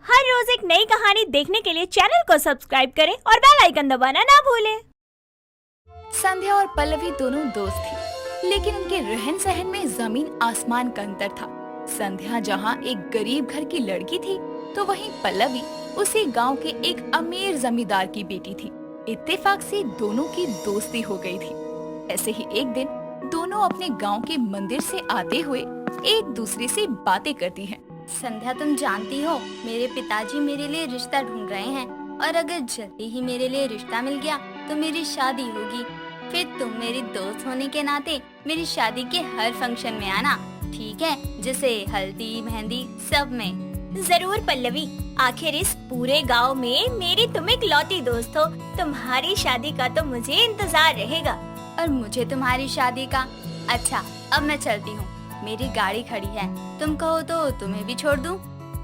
हर रोज एक नई कहानी देखने के लिए चैनल को सब्सक्राइब करें और बेल आइकन दबाना ना भूलें। संध्या और पल्लवी दोनों दोस्त थी, लेकिन उनके रहन सहन में जमीन आसमान का अंतर था। संध्या जहाँ एक गरीब घर की लड़की थी, तो वहीं पल्लवी उसी गांव के एक अमीर जमींदार की बेटी थी। इत्तेफाक से दोनों की दोस्ती हो गई थी। ऐसे ही एक दिन दोनों अपने गांव के मंदिर से आते हुए एक दूसरे से बातें करती हैं। संध्या, तुम जानती हो मेरे पिताजी मेरे लिए रिश्ता ढूंढ रहे हैं और अगर जल्दी ही मेरे लिए रिश्ता मिल गया तो मेरी शादी होगी। फिर तुम मेरी दोस्त होने के नाते मेरी शादी के हर फंक्शन में आना, ठीक है? जैसे हल्दी मेहंदी सब में। जरूर पल्लवी, आखिर इस पूरे गांव में मेरी तुम एक लौती दोस्त हो। तुम्हारी शादी का तो मुझे इंतजार रहेगा। और मुझे तुम्हारी शादी का। अच्छा, अब मैं चलती हूँ, मेरी गाड़ी खड़ी है, तुम कहो तो तुम्हें भी छोड़ दूँ?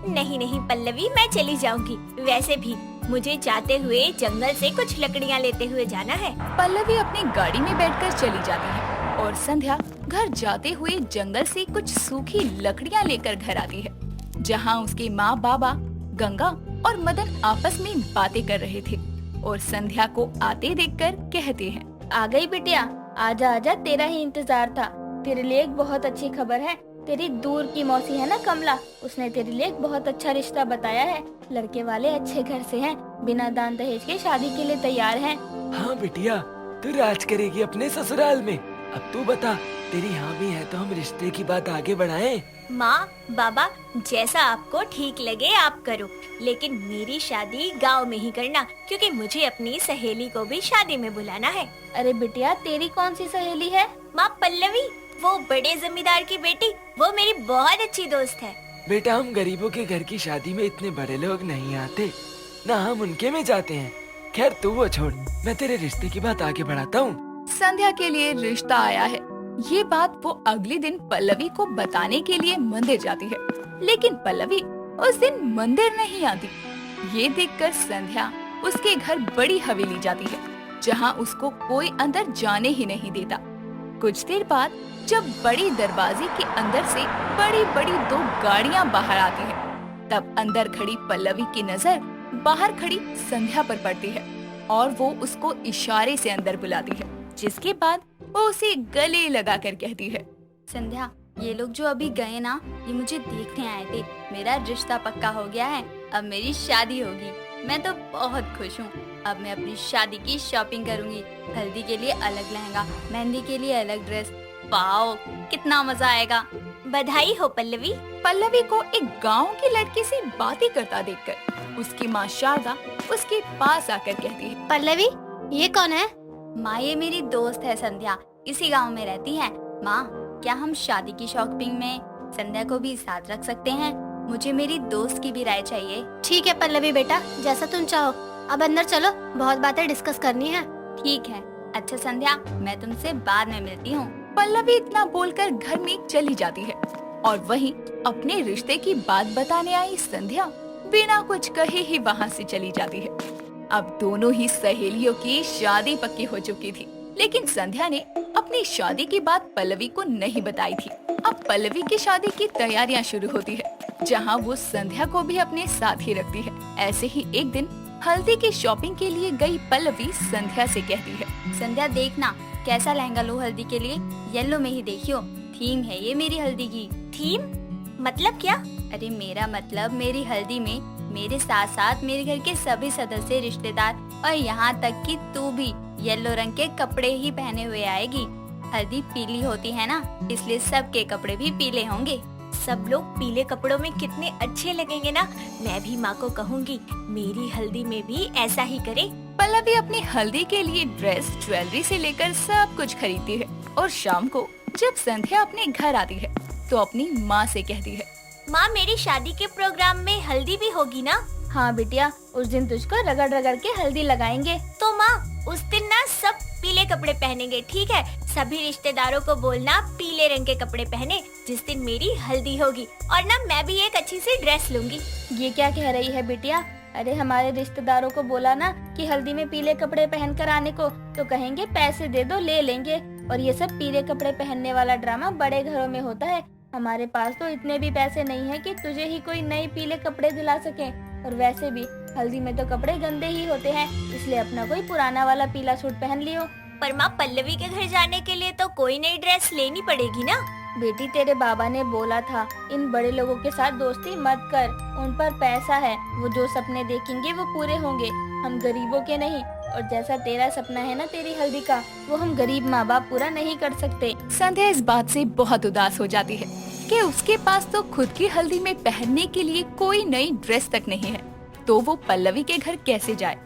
नहीं नहीं पल्लवी, मैं चली जाऊंगी। वैसे भी मुझे जाते हुए जंगल से कुछ लकड़ियाँ लेते हुए जाना है। पल्लवी अपनी गाड़ी में बैठकर चली जाती है और संध्या घर जाते हुए जंगल से कुछ सूखी लकड़ियाँ लेकर घर आती है, जहाँ उसके माँ बाबा गंगा और मदन आपस में बातें कर रहे थे और संध्या को आते देखकर कहते हैं, आ गई बिटिया, आजा आजा, तेरा ही इंतजार था। तेरे लिए एक बहुत अच्छी खबर है। तेरी दूर की मौसी है ना कमला, उसने तेरे लिए एक बहुत अच्छा रिश्ता बताया है। लड़के वाले अच्छे घर से हैं, बिना दान दहेज के शादी के लिए तैयार हैं। हाँ बिटिया, तू राज करेगी अपने ससुराल में। अब तू बता, तेरी हाँ भी है तो हम रिश्ते की बात आगे बढ़ाएं। माँ बाबा, जैसा आपको ठीक लगे आप करो, लेकिन मेरी शादी गांव में ही करना, क्योंकि मुझे अपनी सहेली को भी शादी में बुलाना है। अरे बिटिया, तेरी कौन सी सहेली है? माँ पल्लवी, वो बड़े जमींदार की बेटी, वो मेरी बहुत अच्छी दोस्त है। बेटा, हम गरीबों के घर की शादी में इतने बड़े लोग नहीं आते, ना हम उनके में जाते हैं। खैर तू वो छोड़, मैं तेरे रिश्ते की बात आगे बढ़ाता हूँ। संध्या के लिए रिश्ता आया है। ये बात वो अगले दिन पल्लवी को बताने के लिए मंदिर जाती है, लेकिन पल्लवी उस दिन मंदिर नहीं आती। ये देखकर संध्या उसके घर बड़ी हवेली जाती है, जहाँ उसको कोई अंदर जाने ही नहीं देता। कुछ देर बाद जब बड़ी दरवाजे के अंदर से बड़ी बड़ी दो गाड़ियाँ बाहर आती हैं, तब अंदर खड़ी पल्लवी की नजर बाहर खड़ी संध्या पर पड़ती है और वो उसको इशारे से अंदर बुलाती है, जिसके बाद वो उसे गले लगाकर कहती है, संध्या, ये लोग जो अभी गए ना, ये मुझे देखने आए थे। मेरा रिश्ता पक्का हो गया है, अब मेरी शादी होगी। मैं तो बहुत खुश हूँ। अब मैं अपनी शादी की शॉपिंग करूँगी। हल्दी के लिए अलग लहंगा, मेहंदी के लिए अलग ड्रेस। वाओ, कितना मजा आएगा। बधाई हो पल्लवी। पल्लवी को एक गांव की लड़की से बातें करता देखकर उसकी माँ शारदा उसके पास आकर कहती है, पल्लवी, ये कौन है? माँ, ये मेरी दोस्त है संध्या, इसी गांव में रहती है। माँ, क्या हम शादी की शॉपिंग में संध्या को भी साथ रख सकते हैं? मुझे मेरी दोस्त की भी राय चाहिए। ठीक है पल्लवी बेटा, जैसा तुम चाहो। अब अंदर चलो, बहुत बातें डिस्कस करनी है। ठीक है। अच्छा संध्या, मैं तुमसे बाद में मिलती हूँ। पल्लवी इतना बोलकर घर में चली जाती है और वहीं अपने रिश्ते की बात बताने आई संध्या बिना कुछ कहे ही वहाँ से चली जाती है। अब दोनों ही सहेलियों की शादी पक्की हो चुकी थी, लेकिन संध्या ने अपनी शादी की बात पल्लवी को नहीं बताई थी। अब पल्लवी की शादी की तैयारियां शुरू होती है, जहां वो संध्या को भी अपने साथ ही रखती है। ऐसे ही एक दिन हल्दी की शॉपिंग के लिए गई पल्लवी संध्या से कहती है, संध्या, देखना कैसा लहंगा लो हल्दी के लिए। येलो में ही देखियो, थीम है ये मेरी हल्दी की। थीम मतलब क्या? अरे मेरा मतलब, मेरी हल्दी में मेरे साथ साथ मेरे घर के सभी सदस्य, रिश्तेदार और यहाँ तक कि तू भी येलो रंग के कपड़े ही पहने हुए आएगी। हल्दी पीली होती है ना, इसलिए सबके कपड़े भी पीले होंगे। सब लोग पीले कपड़ों में कितने अच्छे लगेंगे ना। मैं भी माँ को कहूँगी मेरी हल्दी में भी ऐसा ही करे। पल्लवी अपनी हल्दी के लिए ड्रेस, ज्वेलरी से लेकर सब कुछ खरीदती है और शाम को जब संध्या अपने घर आती है तो अपनी माँ से कहती है, माँ, मेरी शादी के प्रोग्राम में हल्दी भी होगी ना? हाँ बिटिया, उस दिन तुझको रगड़ रगड़ के हल्दी लगाएंगे। तो माँ, उस दिन ना सब पीले कपड़े पहनेंगे, ठीक है? सभी रिश्तेदारों को बोलना पीले रंग के कपड़े पहने जिस दिन मेरी हल्दी होगी, और ना मैं भी एक अच्छी सी ड्रेस लूंगी। ये क्या कह रही है बिटिया? अरे हमारे रिश्तेदारों को बोला ना कि हल्दी में पीले कपड़े पहन कर आने को, तो कहेंगे पैसे दे दो, ले लेंगे। और ये सब पीले कपड़े पहनने वाला ड्रामा बड़े घरों में होता है। हमारे पास तो इतने भी पैसे नहीं है कि तुझे ही कोई नए पीले कपड़े दिला सके। और वैसे भी हल्दी में तो कपड़े गंदे ही होते हैं, इसलिए अपना कोई पुराना वाला पीला सूट पहन लियो। पर माँ, पल्लवी के घर जाने के लिए तो कोई नई ड्रेस लेनी पड़ेगी ना। बेटी, तेरे बाबा ने बोला था इन बड़े लोगों के साथ दोस्ती मत कर, उन पर पैसा है, वो जो सपने देखेंगे वो पूरे होंगे, हम गरीबों के नहीं। और जैसा तेरा सपना है ना तेरी हल्दी का, वो हम गरीब माँ बाप पूरा नहीं कर सकते। संध्या इस बात से बहुत उदास हो जाती है कि उसके पास तो खुद की हल्दी में पहनने के लिए कोई नई ड्रेस तक नहीं है, तो वो पल्लवी के घर कैसे जाए।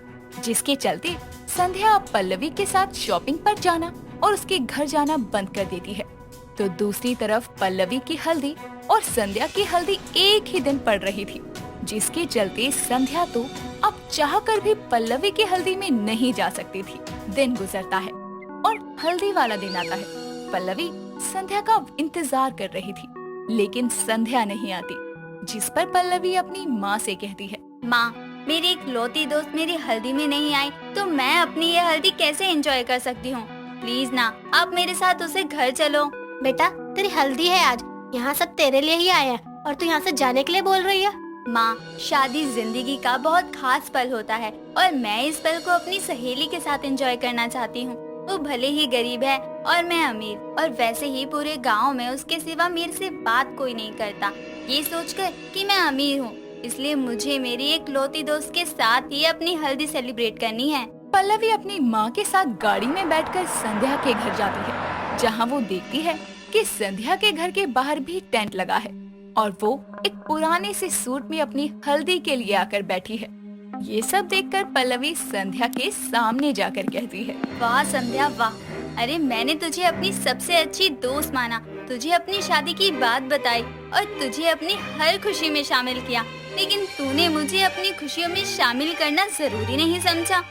जिसके चलते संध्या अब पल्लवी के साथ शॉपिंग पर जाना और उसके घर जाना बंद कर देती है। तो दूसरी तरफ पल्लवी की हल्दी और संध्या की हल्दी एक ही दिन पड़ रही थी, जिसके चलते संध्या तो अब चाहकर भी पल्लवी की हल्दी में नहीं जा सकती थी। दिन गुजरता है और हल्दी वाला दिन आता है। पल्लवी संध्या का इंतजार कर रही थी, लेकिन संध्या नहीं आती, जिस पर पल्लवी अपनी माँ से कहती है, माँ, मेरी एक लौती दोस्त मेरी हल्दी में नहीं आई तो मैं अपनी ये हल्दी कैसे एंजॉय कर सकती हूँ। प्लीज ना, आप मेरे साथ उसे घर चलो। बेटा, तेरी हल्दी है आज, यहाँ सब तेरे लिए ही आए हैं और तू यहाँ से जाने के लिए बोल रही है। माँ, शादी जिंदगी का बहुत खास पल होता है और मैं इस पल को अपनी सहेली के साथ एंजॉय करना चाहती हूँ। वो भले ही गरीब है और मैं अमीर, और वैसे ही पूरे गांव में उसके सिवा मेरे से बात कोई नहीं करता। ये सोचकर कि मैं अमीर हूँ, इसलिए मुझे मेरी एक लौती दोस्त के साथ ही अपनी हल्दी सेलिब्रेट करनी है। पल्लवी अपनी माँ के साथ गाड़ी में बैठकर संध्या के घर जाती है, जहाँ वो देखती है कि संध्या के घर के बाहर भी टेंट लगा है और वो एक पुराने से सूट में अपनी हल्दी के लिए आकर बैठी है। ये सब देखकर पल्लवी संध्या के सामने जाकर कहती है, वाह संध्या वाह, अरे मैंने तुझे अपनी सबसे अच्छी दोस्त माना, तुझे अपनी शादी की बात बताई और तुझे अपनी हर खुशी में शामिल किया, लेकिन तूने मुझे अपनी खुशियों में शामिल करना जरूरी नहीं समझा।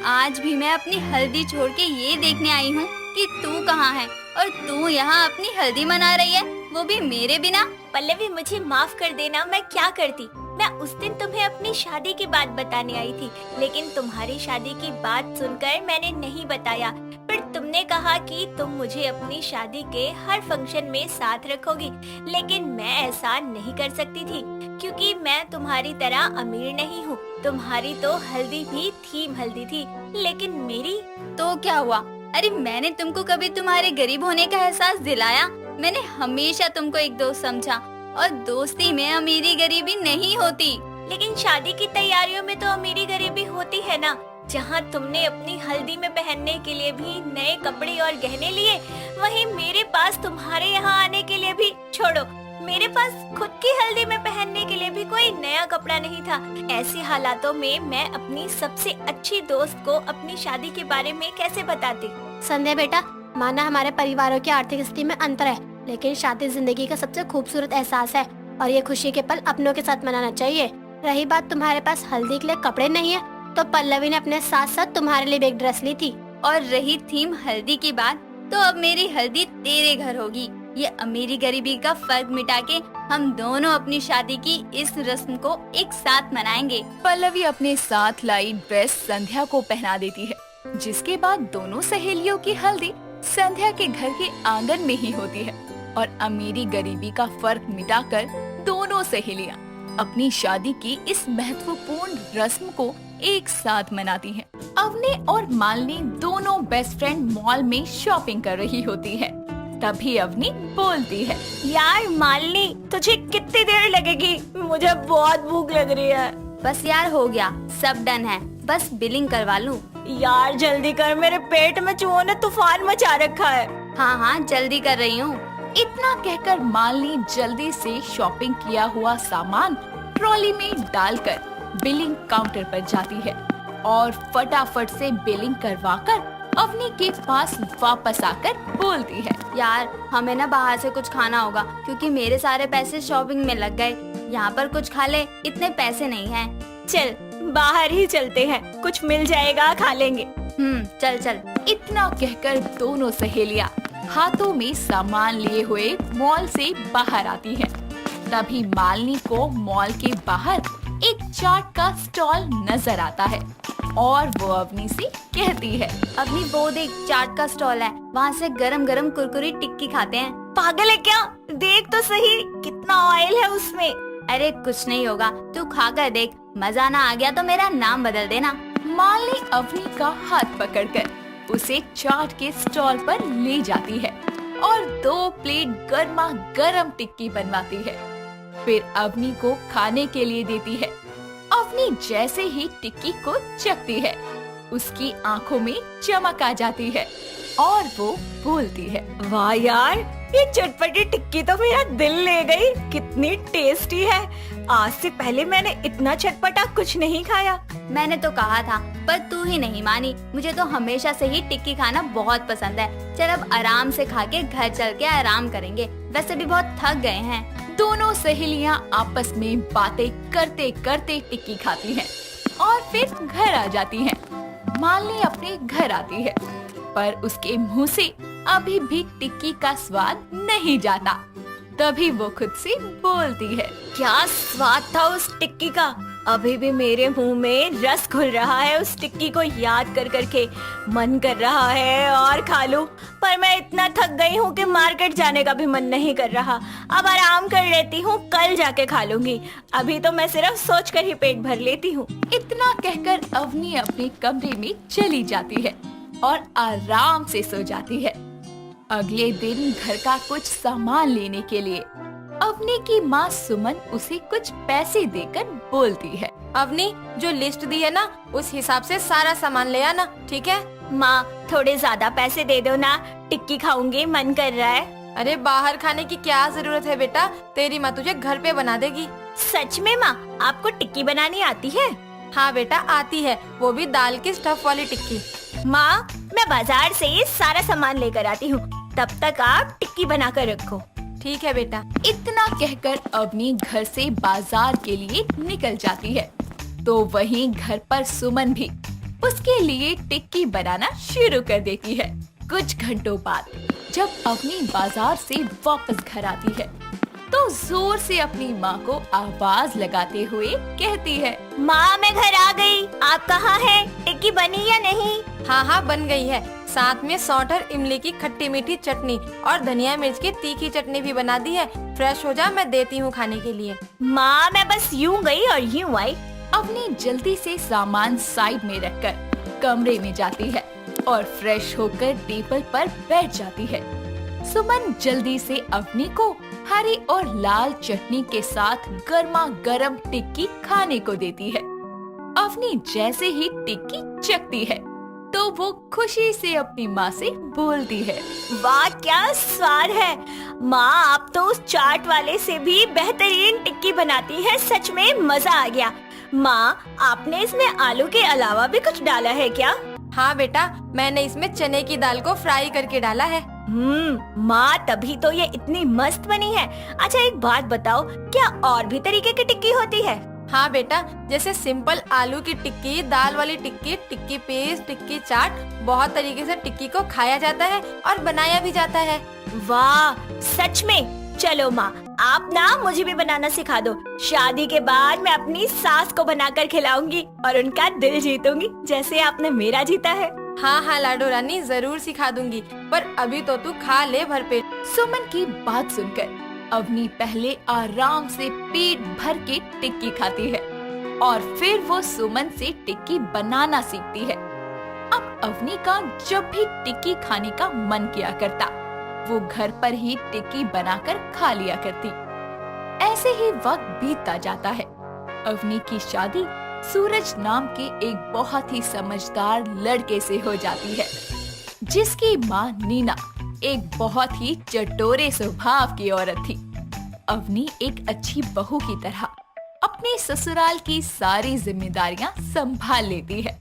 आज भी मैं अपनी हल्दी छोड़ के ये देखने आई हूँ कि तू कहाँ है और तू यहाँ अपनी हल्दी मना रही है, वो भी मेरे बिना। पल्लवी, मुझे माफ कर देना, मैं क्या करती। मैं उस दिन तुम्हें अपनी शादी की बात बताने आई थी, लेकिन तुम्हारी शादी की बात सुनकर मैंने नहीं बताया। पर तुमने कहा कि तुम मुझे अपनी शादी के हर फंक्शन में साथ रखोगी, लेकिन मैं ऐसा नहीं कर सकती थी क्योंकि मैं तुम्हारी तरह अमीर नहीं हूँ। तुम्हारी तो हल्दी भी थीम हल्दी थी, लेकिन मेरी तो क्या हुआ? अरे मैंने तुमको कभी तुम्हारे गरीब होने का एहसास दिलाया? मैंने हमेशा तुमको एक दोस्त समझा और दोस्ती में अमीरी गरीबी नहीं होती। लेकिन शादी की तैयारियों में तो अमीरी गरीबी होती है ना। जहाँ तुमने अपनी हल्दी में पहनने के लिए भी नए कपड़े और गहने लिए, वहीं मेरे पास तुम्हारे यहाँ आने के लिए भी, छोड़ो, मेरे पास खुद की हल्दी में पहनने के लिए भी कोई नया कपड़ा नहीं था। ऐसे हालातों में मैं अपनी सबसे अच्छी दोस्त को अपनी शादी के बारे में कैसे बताती? संध्या बेटा, माना हमारे परिवारों की आर्थिक स्थिति में अंतर है, लेकिन शादी जिंदगी का सबसे खूबसूरत एहसास है और ये खुशी के पल अपनों के साथ मनाना चाहिए। रही बात तुम्हारे पास हल्दी के लिए कपड़े नहीं है, तो पल्लवी ने अपने साथ साथ तुम्हारे लिए भी एक ड्रेस ली थी। और रही थीम हल्दी की बात, तो अब मेरी हल्दी तेरे घर होगी। ये अमीरी गरीबी का फर्क मिटा के हम दोनों अपनी शादी की इस रस्म को एक साथ मनाएंगे। पल्लवी अपने साथ लाई ड्रेस संध्या को पहना देती है, जिसके बाद दोनों सहेलियों की हल्दी संध्या के घर के आंगन में ही होती है और अमीरी गरीबी का फर्क मिटाकर दोनों सहेलियां अपनी शादी की इस महत्वपूर्ण रस्म को एक साथ मनाती हैं। अवनी और मालिनी दोनों बेस्ट फ्रेंड मॉल में शॉपिंग कर रही होती है। तभी अवनी बोलती है, यार मालिनी, तुझे कितनी देर लगेगी? मुझे बहुत भूख लग रही है। बस यार, हो गया, सब डन है, बस बिलिंग करवा लूं। यार जल्दी कर, मेरे पेट में चूहों ने तूफान मचा रखा है। हाँ हाँ, जल्दी कर रही हूँ। इतना कहकर मालिनी जल्दी से शॉपिंग किया हुआ सामान ट्रॉली में डालकर बिलिंग काउंटर पर जाती है और फटाफट से बिलिंग करवाकर अवनी के पास वापस आकर बोलती है, यार हमें ना बाहर से कुछ खाना होगा क्योंकि मेरे सारे पैसे शॉपिंग में लग गए। यहाँ पर कुछ खा ले, इतने पैसे नहीं हैं। चल बाहर ही चलते हैं, कुछ मिल जाएगा, खा लेंगे। चल चल। इतना कहकर दोनों सहेलियां हाथों में सामान लिए हुए मॉल से बाहर आती हैं। तभी मालिनी को मॉल के बाहर एक चाट का स्टॉल नजर आता है और वो अवनी से कहती है, अवनी वो देख, चाट का स्टॉल है, वहाँ से गरम गरम कुरकुरी टिक्की खाते हैं। पागल है क्या? देख तो सही, कितना ऑयल है उसमें। अरे कुछ नहीं होगा, तू खा कर देख, मजा ना आ गया तो मेरा नाम बदल देना। मालिनी अवनी का हाथ पकड़कर उसे चाट के स्टॉल पर ले जाती है और 2 प्लेट गर्मा गर्म टिक्की बनवाती है। फिर अवनी को खाने के लिए देती है। अवनी जैसे ही टिक्की को चखती है, उसकी आंखों में चमक आ जाती है और वो बोलती है, वाह यार, ये चटपटी टिक्की तो मेरा दिल ले गई। कितनी टेस्टी है। आज से पहले मैंने इतना चटपटा कुछ नहीं खाया। मैंने तो कहा था, पर तू ही नहीं मानी। मुझे तो हमेशा से ही टिक्की खाना बहुत पसंद है। चल अब आराम से खा के घर चल के आराम करेंगे, वैसे भी बहुत थक गए हैं। दोनों सहेलियां आपस में बातें करते करते टिक्की खाती हैं और फिर घर आ जाती हैं। मालिनी अपने घर आती है, पर उसके मुंह से अभी भी टिक्की का स्वाद नहीं जाता। तभी वो खुद से बोलती है, क्या स्वाद था उस टिक्की का। अभी भी मेरे मुंह में रस घुल रहा है उस टिक्की को याद कर करके। मन कर रहा है और खा लूं, पर मैं इतना थक गई हूँ कि मार्केट जाने का भी मन नहीं कर रहा। अब आराम कर लेती हूँ, कल जाके खा लूंगी। अभी तो मैं सिर्फ सोच कर ही पेट भर लेती हूँ। इतना कहकर अवनी अपने कमरे में चली जाती है और आराम से सो जाती है। अगले दिन घर का कुछ सामान लेने के लिए अवनी की माँ सुमन उसे कुछ पैसे देकर बोलती है, अवनी, जो लिस्ट दी है ना, उस हिसाब से सारा सामान ले आना, ठीक है? माँ, थोड़े ज्यादा पैसे दे दो ना, टिक्की खाऊंगी, मन कर रहा है। अरे बाहर खाने की क्या जरूरत है बेटा, तेरी माँ तुझे घर पे बना देगी। सच में माँ, आपको टिक्की बनानी आती है? हाँ बेटा, आती है, वो भी दाल की स्टफ वाली टिक्की। माँ, मैं बाजार से सारा सामान लेकर आती हूँ, तब तक आप टिक्की बना कर रखो। ठीक है बेटा। इतना कहकर अवनी घर से बाजार के लिए निकल जाती है। तो वहीं घर पर सुमन भी उसके लिए टिक्की बनाना शुरू कर देती है। कुछ घंटों बाद जब अवनी बाजार से वापस घर आती है, तो जोर से अपनी माँ को आवाज लगाते हुए कहती है, माँ, मैं घर आ गई, आप कहाँ हैं? टिक्की बनी या नहीं? हाँ, बन गई है। साथ में सौंठ और इमली की खट्टी मीठी चटनी और धनिया मिर्च की तीखी चटनी भी बना दी है। फ्रेश हो जा, मैं देती हूँ खाने के लिए। माँ, मैं बस यूँ गई और यूँ आई। अवनी जल्दी से सामान साइड में रखकर कमरे में जाती है और फ्रेश होकर टेबल पर बैठ जाती है। सुमन जल्दी से अवनी को हरी और लाल चटनी के साथ गर्मा गर्म टिक्की खाने को देती है। अवनी जैसे ही टिक्की चखती है, तो वो खुशी से अपनी माँ से बोलती है, वाह, क्या स्वाद है। माँ, आप तो उस चाट वाले से भी बेहतरीन टिक्की बनाती है। सच में मजा आ गया। माँ, आपने इसमें आलू के अलावा भी कुछ डाला है क्या? हाँ बेटा, मैंने इसमें चने की दाल को फ्राई करके डाला है। माँ, तभी तो ये इतनी मस्त बनी है। अच्छा, एक बात बताओ, क्या और भी तरीके की टिक्की होती है? हाँ बेटा, जैसे सिंपल आलू की टिक्की, दाल वाली टिक्की, टिक्की पेस्ट, टिक्की चाट, बहुत तरीके से टिक्की को खाया जाता है और बनाया भी जाता है। वाह, सच में। चलो माँ, आप ना मुझे भी बनाना सिखा दो। शादी के बाद मैं अपनी सास को बनाकर खिलाऊंगी और उनका दिल जीतूंगी, जैसे आपने मेरा जीता है। हाँ लाडो रानी, जरूर सिखा दूंगी, पर अभी तो तू खा ले भरपेट। सुमन की बात सुनकर अवनी पहले आराम से पेट भर के टिक्की खाती है और फिर वो सुमन से टिक्की बनाना सीखती है। अब अवनी का जब भी टिक्की खाने का मन किया करता, वो घर पर ही टिक्की बनाकर खा लिया करती। ऐसे ही वक्त बीतता जाता है। अवनी की शादी सूरज नाम के एक बहुत ही समझदार लड़के से हो जाती है, जिसकी माँ नीना एक बहुत ही चटोरे स्वभाव की औरत थी। अवनी एक अच्छी बहू की तरह अपने ससुराल की सारी जिम्मेदारियां संभाल लेती है।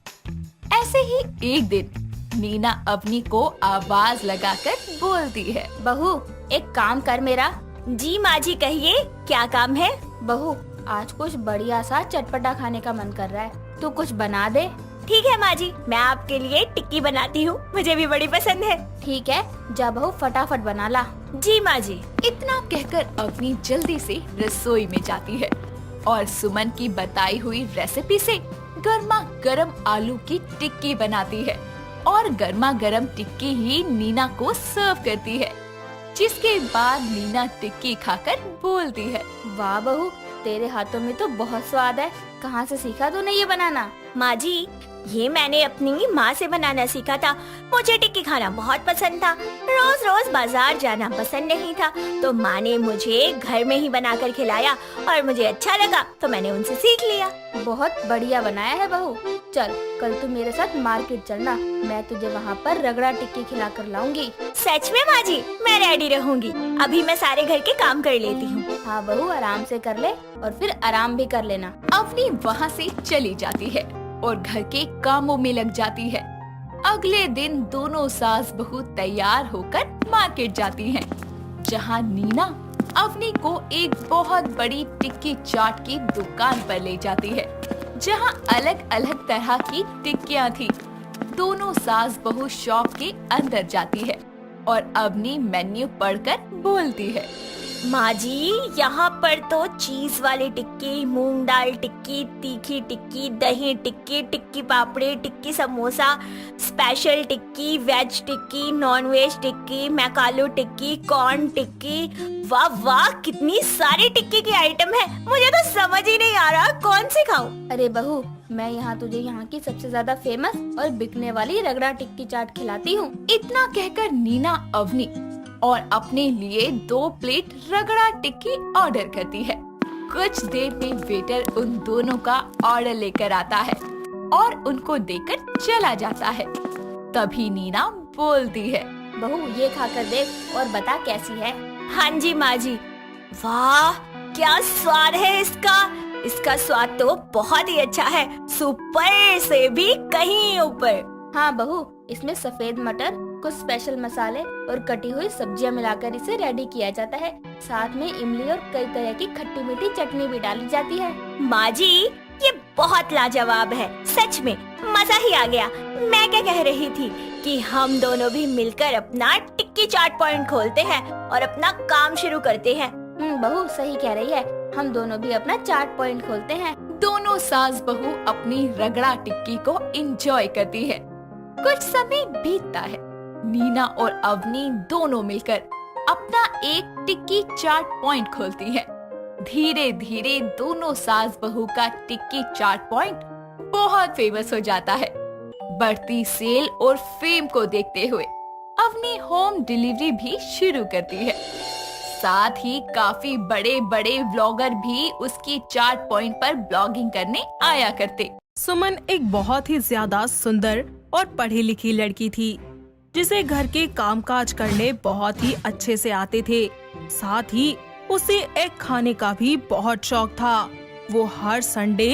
ऐसे ही एक दिन नीना अवनी को आवाज लगाकर बोलती है, बहू, एक काम कर मेरा। जी माँ जी, कहिए, क्या काम है? बहू, आज कुछ बढ़िया सा चटपटा खाने का मन कर रहा है, तू कुछ बना दे। ठीक है माँ जी, मैं आपके लिए टिक्की बनाती हूँ, मुझे भी बड़ी पसंद है। ठीक है, जा बहू, फटाफट बना ला। जी माँ जी। इतना कहकर अवनी जल्दी से रसोई में जाती है और सुमन की बताई हुई रेसिपी से गर्मा गर्म आलू की टिक्की बनाती है और गर्मा गर्म टिक्की ही नीना को सर्व करती है। जिसके बाद नीना टिक्की खाकर बोलती है, वाह बहू, तेरे हाथों में तो बहुत स्वाद है। कहाँ से सीखा तूने ये बनाना? माँ जी, ये मैंने अपनी माँ से बनाना सीखा था। मुझे टिक्की खाना बहुत पसंद था। रोज रोज बाजार जाना पसंद नहीं था, तो माँ ने मुझे घर में ही बनाकर खिलाया और मुझे अच्छा लगा तो मैंने उनसे सीख लिया। बहुत बढ़िया बनाया है बहू। चल कल तू मेरे साथ मार्केट चलना, मैं तुझे वहाँ पर रगड़ा टिक्की खिला कर लाऊंगी। सच में माँ जी, मैं रेडी रहूंगी। अभी मैं सारे घर के काम कर लेती हूँ। हाँ बहू, आराम से कर ले और फिर आराम भी कर लेना। अवनी वहाँ से चली जाती है और घर के कामों में लग जाती है। अगले दिन दोनों सास बहू तैयार होकर मार्केट जाती हैं, जहाँ नीना अवनी को एक बहुत बड़ी टिक्की चाट की दुकान पर ले जाती है, जहाँ अलग अलग तरह की टिक्कियाँ थी। दोनों सास बहू शॉप के अंदर जाती है और अवनी मेन्यू पढ़कर बोलती है, माँ जी, यहाँ पर तो चीज वाली टिक्की, मूंग दाल टिक्की, तीखी टिक्की, दही टिक्की, टिक्की पापड़ी, टिक्की समोसा, स्पेशल टिक्की, वेज टिक्की, नॉन वेज टिक्की, मैकालू टिक्की, कॉर्न टिक्की। वाह वाह, कितनी सारी टिक्की की आइटम है। मुझे तो समझ ही नहीं आ रहा कौन सी खाऊं। अरे बहू, मैं यहाँ तुझे यहाँ की सबसे ज्यादा फेमस और बिकने वाली रगड़ा टिक्की चाट खिलाती हूँ। इतना कहकर नीना अवनी और अपने लिए 2 प्लेट रगड़ा टिक्की ऑर्डर करती है। कुछ देर में वेटर उन दोनों का ऑर्डर लेकर आता है और उनको देकर चला जाता है। तभी नीना बोलती है, बहू ये खाकर देख और बता कैसी है। हाँ जी माँ जी। वाह, क्या स्वाद है इसका। इसका स्वाद तो बहुत ही अच्छा है, सुपर से भी कहीं ऊपर। हाँ बहू, इसमें सफेद मटर, कुछ स्पेशल मसाले और कटी हुई सब्जियां मिलाकर इसे रेडी किया जाता है। साथ में इमली और कई तरह की खट्टी मीठी चटनी भी डाली जाती है। माँ जी, ये बहुत लाजवाब है। सच में मजा ही आ गया। मैं क्या कह रही थी कि हम दोनों भी मिलकर अपना टिक्की चाट पॉइंट खोलते हैं और अपना काम शुरू करते हैं। बहू सही कह रही है, हम दोनों भी अपना चाट पॉइंट खोलते हैं। दोनों सास बहू अपनी रगड़ा टिक्की को एंजॉय करती है। कुछ समय बीतता है। नीना और अवनी दोनों मिलकर अपना एक टिक्की चाट पॉइंट खोलती हैं। धीरे धीरे दोनों सास बहू का टिक्की चाट पॉइंट बहुत फेमस हो जाता है। बढ़ती सेल और फेम को देखते हुए अवनी होम डिलीवरी भी शुरू करती है। साथ ही काफी बड़े बड़े ब्लॉगर भी उसकी चाट पॉइंट पर ब्लॉगिंग करने आया करते। सुमन एक बहुत ही ज्यादा सुंदर और पढ़ी लिखी लड़की थी, जिसे घर के कामकाज करने बहुत ही अच्छे से आते थे। साथ ही उसे एग खाने का भी बहुत शौक था। वो हर संडे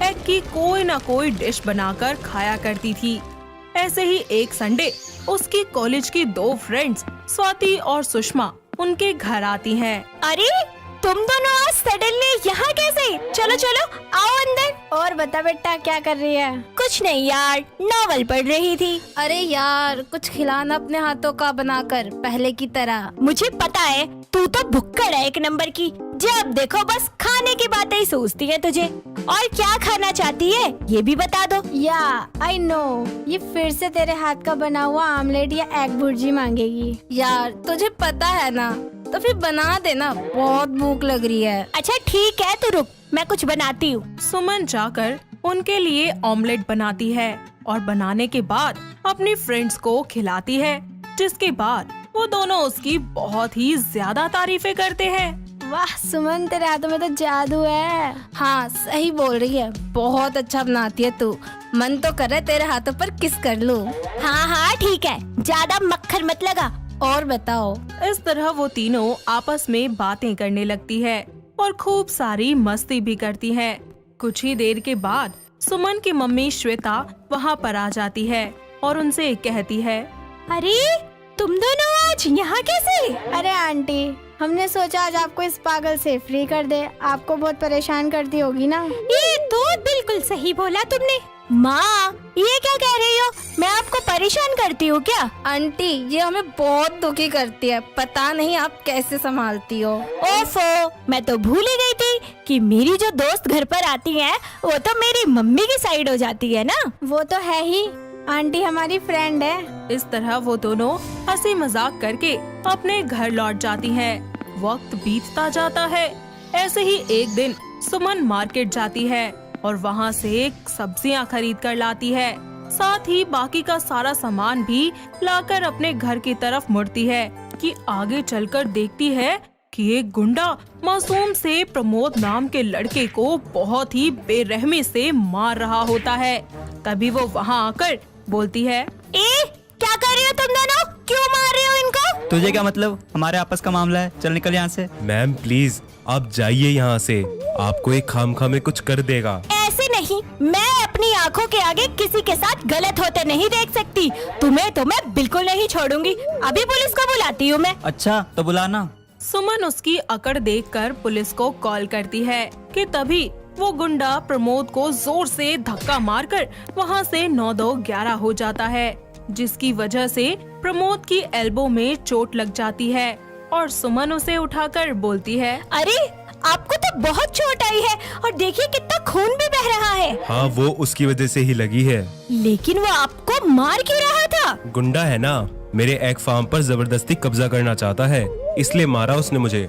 एग की कोई ना कोई डिश बनाकर खाया करती थी। ऐसे ही एक संडे उसकी कॉलेज की 2 फ्रेंड्स स्वाति और सुषमा उनके घर आती हैं। अरे, तुम दोनों आज सडनली यहाँ कैसे? चलो चलो आओ अंदर। और बता बेटा, क्या कर रही है? कुछ नहीं यार, नॉवल पढ़ रही थी। अरे यार, कुछ खिलाना अपने हाथों का बनाकर, पहले की तरह। मुझे पता है, तू तो भुक्कड़ है 1 नंबर की। जब देखो बस खाने की बातें ही सोचती है तुझे। और क्या खाना चाहती है ये भी बता दो। या आई नो, ये फिर से तेरे हाथ का बना हुआ आमलेट या एग भुर्जी मांगेगी। यार तुझे पता है ना, तो फिर बना देना, बहुत भूख लग रही है। अच्छा ठीक है, तू रुक, मैं कुछ बनाती हूँ। सुमन जाकर उनके लिए ऑमलेट बनाती है और बनाने के बाद अपनी फ्रेंड्स को खिलाती है, जिसके बाद वो दोनों उसकी बहुत ही ज्यादा तारीफें करते हैं। वाह सुमन, तेरे हाथों में तो जादू है। हाँ सही बोल रही है, बहुत अच्छा बनाती है तू। मन तो कर रहा है तेरे हाथों पर किस कर लूं। हाँ हाँ ठीक है, ज्यादा मक्खन मत लगा। और बताओ। इस तरह वो तीनों आपस में बातें करने लगती है और खूब सारी मस्ती भी करती है। कुछ ही देर के बाद सुमन की मम्मी श्वेता वहाँ पर आ जाती है और उनसे कहती है, अरे तुम दोनों आज यहाँ कैसे? अरे आंटी, हमने सोचा आज आपको इस पागल से फ्री कर दे। आपको बहुत परेशान करती होगी ना। ये तो बिल्कुल सही बोला तुमने। माँ, ये क्या कह रही हो? मैं आपको परेशान करती हूँ क्या? आंटी, ये हमें बहुत दुखी करती है, पता नहीं आप कैसे संभालती हो। ओफो, मैं तो भूल ही गई थी कि मेरी जो दोस्त घर पर आती हैं, वो तो मेरी मम्मी की साइड हो जाती है ना। वो तो है ही, आंटी हमारी फ्रेंड है। इस तरह वो दोनों हंसी मजाक करके अपने घर लौट जाती हैं। वक्त बीतता जाता है। ऐसे ही एक दिन सुमन मार्केट जाती है और वहाँ से सब्जियाँ खरीद कर लाती है। साथ ही बाकी का सारा सामान भी लाकर अपने घर की तरफ मुड़ती है कि आगे चलकर देखती है कि एक गुंडा मासूम से प्रमोद नाम के लड़के को बहुत ही बेरहमी से मार रहा होता है। तभी वो वहाँ आकर बोलती है, क्या कर रही हो तुम दोनों? क्यों मार रहे हो इनको? तुझे क्या मतलब? हमारे आपस का मामला है, चल निकल यहाँ से। मैम प्लीज आप जाइए यहाँ से, आपको एक खामखा में कुछ कर देगा। ऐसे नहीं, मैं अपनी आंखों के आगे किसी के साथ गलत होते नहीं देख सकती। तुम्हें तो मैं बिल्कुल नहीं छोड़ूंगी। अभी पुलिस को बुलाती हूँ मैं। अच्छा तो बुलाना। सुमन उसकी अकड़ देखकर पुलिस को कॉल करती है कि तभी वो गुंडा प्रमोद को जोर से धक्का मारकर वहाँ से 9-2-11 हो जाता है, जिसकी वजह से प्रमोद की एल्बो में चोट लग जाती है और सुमन उसे उठाकर बोलती है, अरे आपको तो बहुत चोट आई है और देखिए कितना खून भी बह रहा है। हाँ वो उसकी वजह से ही लगी है। लेकिन वो आपको मार क्यों रहा था? गुंडा है ना, मेरे एग फार्म पर जबरदस्ती कब्जा करना चाहता है, इसलिए मारा उसने मुझे।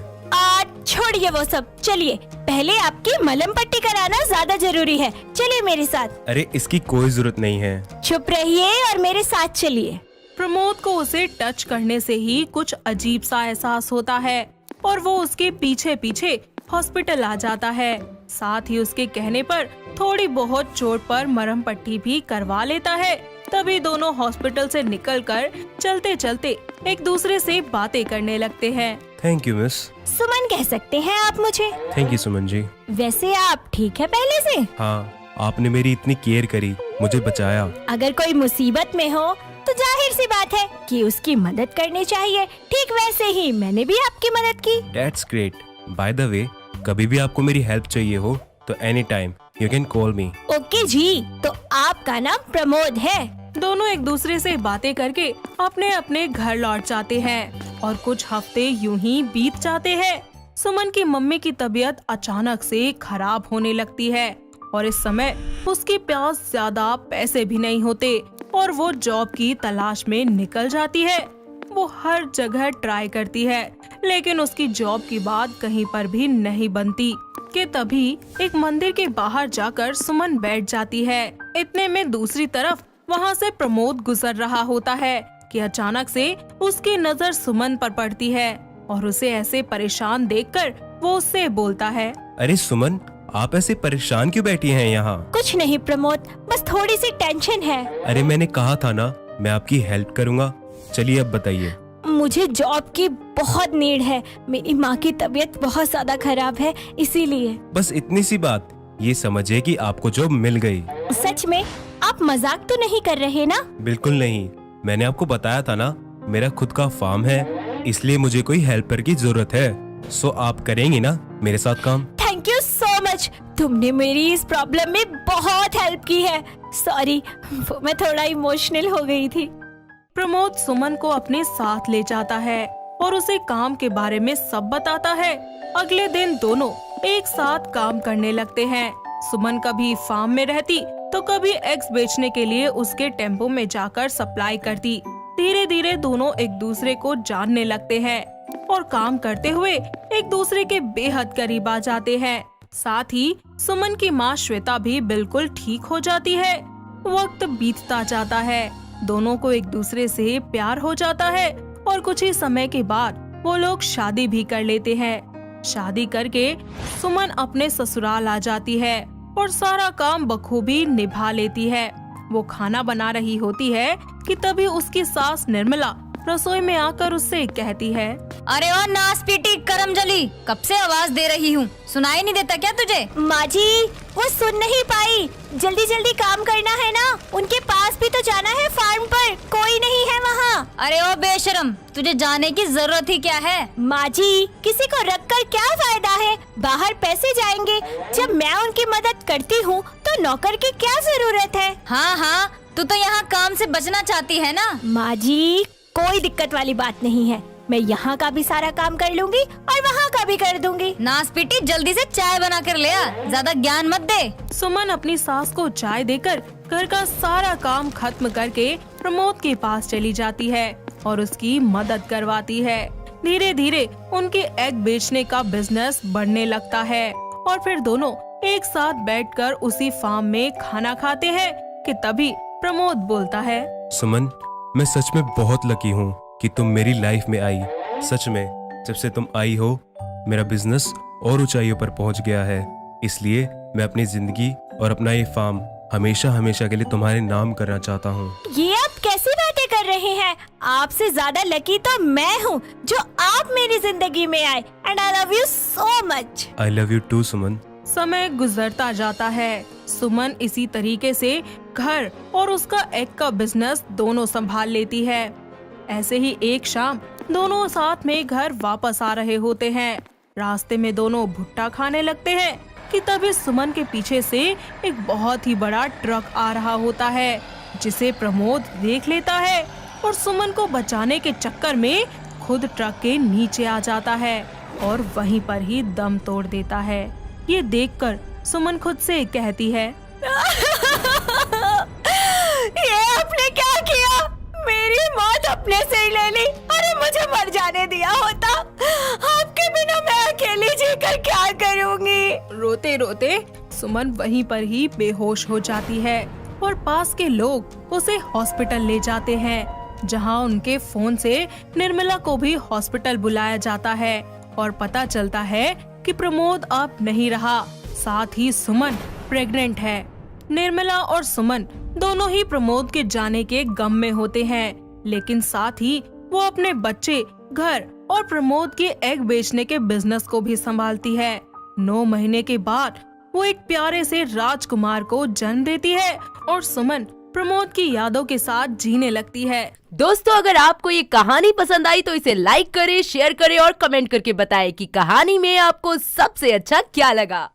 छोड़िए वो सब, चलिए पहले आपकी मलहम पट्टी कराना ज्यादा जरूरी है। चलिए मेरे साथ। अरे इसकी कोई जरूरत नहीं है। चुप रहिए और मेरे साथ चलिए। प्रमोद को उसे टच करने से ही कुछ अजीब सा एहसास होता है और वो उसके पीछे पीछे हॉस्पिटल आ जाता है। साथ ही उसके कहने पर थोड़ी बहुत चोट पर मरहम पट्टी भी करवा लेता है। तभी दोनों हॉस्पिटल से निकलकर चलते चलते एक दूसरे से बातें करने लगते हैं। Thank you miss. सुमन कह सकते हैं आप मुझे। Thank you Suman ji. वैसे आप ठीक है पहले से? हाँ आपने मेरी इतनी केयर करी, मुझे बचाया। अगर कोई मुसीबत में हो तो जाहिर सी बात है कि उसकी मदद करनी चाहिए। ठीक वैसे ही मैंने भी आपकी मदद की। That's great. By the way, कभी भी आपको मेरी हेल्प चाहिए हो तो any time you can call me. Okay जी, तो आपका नाम प्रमोद है। दोनों एक दूसरे से बातें करके अपने अपने घर लौट जाते हैं और कुछ हफ्ते यूं ही बीत जाते हैं। सुमन की मम्मी की तबीयत अचानक से खराब होने लगती है और इस समय उसके पास ज्यादा पैसे भी नहीं होते और वो जॉब की तलाश में निकल जाती है। वो हर जगह ट्राई करती है लेकिन उसकी जॉब की बात कहीं पर भी नहीं बनती कि तभी एक मंदिर के बाहर जाकर सुमन बैठ जाती है। इतने में दूसरी तरफ वहाँ से प्रमोद गुजर रहा होता है कि अचानक से उसकी नजर सुमन पर पड़ती है और उसे ऐसे परेशान देखकर वो उससे बोलता है, अरे सुमन आप ऐसे परेशान क्यों बैठी हैं यहाँ? कुछ नहीं प्रमोद, बस थोड़ी सी टेंशन है। अरे मैंने कहा था ना मैं आपकी हेल्प करूँगा। चलिए अब बताइए। मुझे जॉब की बहुत नीड है। मेरी माँ की तबीयत बहुत ज्यादा खराब है, इसीलिए। बस इतनी सी बात, ये समझिए कि आपको जॉब मिल गई। सच में? आप मजाक तो नहीं कर रहे ना? बिल्कुल नहीं, मैंने आपको बताया था ना मेरा खुद का फार्म है, इसलिए मुझे कोई हेल्पर की जरूरत है। सो आप करेंगी ना मेरे साथ काम? थैंक यू सो मच, तुमने मेरी इस प्रॉब्लम में बहुत हेल्प की है। सॉरी, मैं थोड़ा इमोशनल हो गई थी। प्रमोद सुमन को अपने साथ ले जाता है और उसे काम के बारे में सब बताता है। अगले दिन दोनों एक साथ काम करने लगते हैं। सुमन कभी फार्म में रहती तो कभी एग्स बेचने के लिए उसके टेम्पो में जाकर सप्लाई करती। धीरे धीरे दोनों एक दूसरे को जानने लगते हैं और काम करते हुए एक दूसरे के बेहद करीब आ जाते हैं। साथ ही सुमन की माँ श्वेता भी बिल्कुल ठीक हो जाती है। वक्त बीतता जाता है, दोनों को एक दूसरे से प्यार हो जाता है और कुछ ही समय के बाद वो लोग शादी भी कर लेते हैं। शादी करके सुमन अपने ससुराल आ जाती है और सारा काम बखूबी निभा लेती है। वो खाना बना रही होती है कि तभी उसकी सास निर्मला रसोई में आकर उससे कहती है, अरे ओ नास पीटी करमजली, कब से आवाज दे रही हूँ, सुनाई नहीं देता क्या तुझे? माँ जी, वो सुन नहीं पाई। जल्दी जल्दी काम करना है ना, उनके पास भी तो जाना है फार्म पर, कोई नहीं है वहाँ। अरे ओ बेशरम, तुझे जाने की जरूरत ही क्या है? माँ जी, किसी को रखकर क्या फायदा है, बाहर पैसे जाएंगे। जब मैं उनकी मदद करती हूँ तो नौकर की क्या जरूरत है? हाँ हाँ, तू तो यहाँ काम से बचना चाहती है ना? माँ जी, कोई दिक्कत वाली बात नहीं है, मैं यहाँ का भी सारा काम कर लूंगी और वहाँ का भी कर दूंगी। नास पीटी, जल्दी से चाय बना कर ले आ, ज्यादा ज्ञान मत दे। सुमन अपनी सास को चाय देकर घर का सारा काम खत्म करके प्रमोद के पास चली जाती है और उसकी मदद करवाती है। धीरे धीरे उनके एग बेचने का बिजनेस बढ़ने लगता है और फिर दोनों एक साथ बैठकर उसी फार्म में खाना खाते हैं कि तभी प्रमोद बोलता है। सुमन, मैं सच में बहुत लकी हूँ कि तुम मेरी लाइफ में आई। सच में जब से तुम आई हो मेरा बिजनेस और ऊंचाइयों पर पहुंच गया है। इसलिए मैं अपनी जिंदगी और अपना ये फार्म हमेशा हमेशा के लिए तुम्हारे नाम करना चाहता हूँ। ये आप कैसी बातें कर रहे हैं? आपसे ज्यादा लकी तो मैं हूँ जो आप मेरी जिंदगी में आए। And I love you so much. I love you too Suman. समय गुजरता जाता है। सुमन इसी तरीके से घर और उसका एग का बिजनेस दोनों संभाल लेती है। ऐसे ही एक शाम दोनों साथ में घर वापस आ रहे होते हैं। रास्ते में दोनों भुट्टा खाने लगते हैं कि तभी सुमन के पीछे से एक बहुत ही बड़ा ट्रक आ रहा होता है, जिसे प्रमोद देख लेता है और सुमन को बचाने के चक्कर में खुद ट्रक के नीचे आ जाता है और वहीं पर ही दम तोड़ देता है। ये देखकर सुमन खुद से कहती है, ये आपने क्या किया? मेरी मौत अपने से ही ले ली। अरे मुझे मर जाने दिया होता। आपके बिना मैं अकेली जीकर क्या करूंगी? रोते रोते सुमन वहीं पर ही बेहोश हो जाती है और पास के लोग उसे हॉस्पिटल ले जाते हैं, जहां उनके फोन से निर्मला को भी हॉस्पिटल बुलाया जाता है और पता चलता है कि प्रमोद अब नहीं रहा। साथ ही सुमन प्रेग्नेंट है। निर्मला और सुमन दोनों ही प्रमोद के जाने के गम में होते हैं, लेकिन साथ ही वो अपने बच्चे, घर और प्रमोद के एग बेचने के बिजनेस को भी संभालती है। 9 महीने के बाद वो एक प्यारे से राजकुमार को जन्म देती है और सुमन प्रमोद की यादों के साथ जीने लगती है। दोस्तों, अगर आपको ये कहानी पसंद आई तो इसे लाइक करें, शेयर करें और कमेंट करके बताएं कि कहानी में आपको सबसे अच्छा क्या लगा।